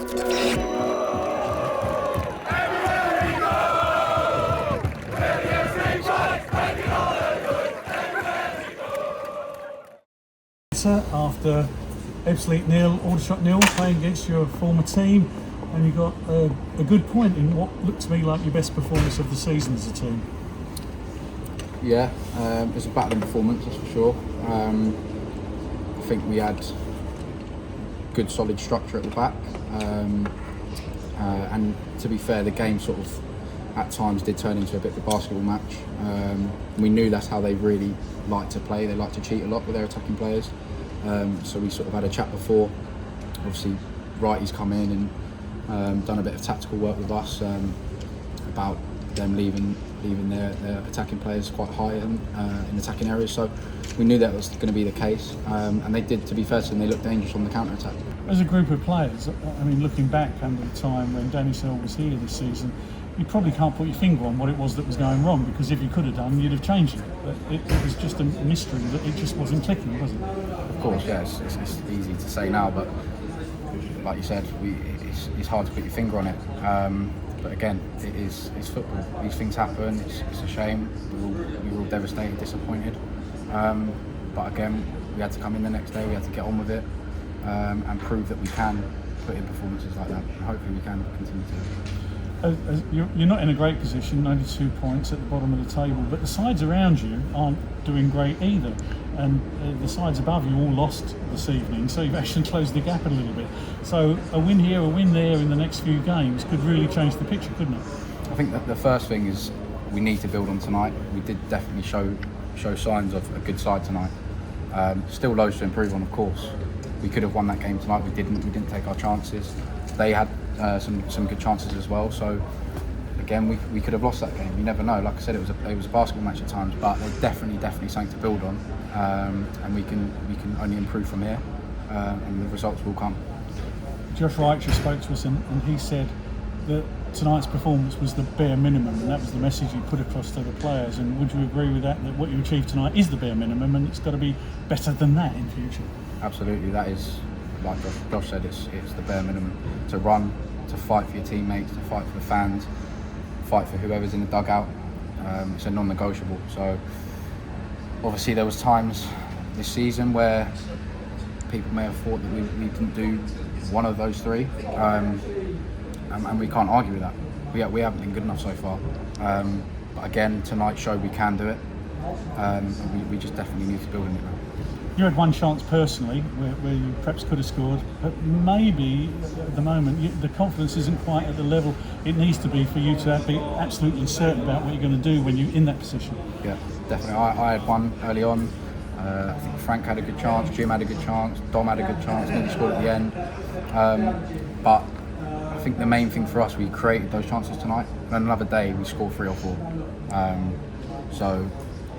Edser after Edser 0, Aldershot 0, playing against your former team, and you got a good point in what looked to me like your best performance of the season as a team. Yeah, it was a battling performance, that's for sure. I think we had good solid structure at the back, and to be fair, the game sort of at times did turn into a bit of a basketball match. We knew that's how they really like to play. They like to cheat a lot with their attacking players. So we sort of had a chat before. Obviously, Righty's come in and done a bit of tactical work with us about them leaving their attacking players quite high in attacking areas. So we knew that was going to be the case, and they did. To be fair to them, they looked dangerous on the counter attack. As a group of players, I mean, looking back under the time when Danny Searle was here this season, you probably can't put your finger on what it was that was going wrong, because if you could have done, you'd have changed it. But it was just a mystery that it just wasn't clicking, was it? Of course, yeah, it's easy to say now, but like you said, it's hard to put your finger on it. But again, it's football. These things happen. It's a shame. We were all devastated, disappointed. But again, we had to come in the next day. We had to get on with it and prove that we can put in performances like that. And hopefully, we can continue to. You're not in a great position, 92 points at the bottom of the table, but the sides around you aren't doing great either. And the sides above you all lost this evening, so you've actually closed the gap a little bit. So a win here, a win there in the next few games could really change the picture, couldn't it? I think that the first thing is we need to build on tonight. We did definitely show signs of a good side tonight. Still loads to improve on, of course. We could have won that game tonight. We didn't take our chances. They had some good chances as well. So again, we could have lost that game. You never know. Like I said, it was a basketball match at times, but there's definitely something to build on, and we can only improve from here, and the results will come. Josh Wright just spoke to us, and he said that tonight's performance was the bare minimum, and that was the message he put across to the players. And would you agree with that? That what you achieved tonight is the bare minimum, and it's got to be better than that in future? Absolutely, that is, like Josh said, it's the bare minimum. To run, to fight for your teammates, to fight for the fans, fight for whoever's in the dugout. It's a non-negotiable. So obviously there was times this season where people may have thought that we didn't do one of those three, and we can't argue with that. We haven't been good enough so far. But again, tonight showed we can do it. And we just definitely need to build on it now. You had one chance personally where you perhaps could have scored, but maybe at the moment the confidence isn't quite at the level it needs to be for you to be absolutely certain about what you're going to do when you're in that position. Yeah, definitely. I had one early on. I think Frank had a good chance, Jim had a good chance, Dom had a good chance, nearly scored at the end. But I think the main thing for us, we created those chances tonight. And another day we scored 3 or 4. So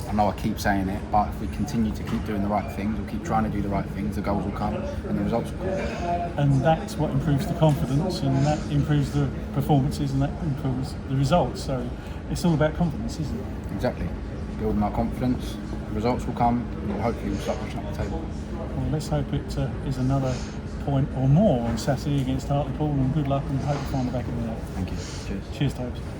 I know I keep saying it, but if we continue to keep doing the right things, we'll keep trying to do the right things, the goals will come and the results will come. And that's what improves the confidence, and that improves the performances, and that improves the results. So it's all about confidence, isn't it? Exactly. Building our confidence, the results will come, and hopefully we'll start pushing up the table. Well, let's hope it is another point or more on Saturday against Hartlepool, and good luck, and hope you find the back of the net. Thank you. Cheers. Cheers, Toby.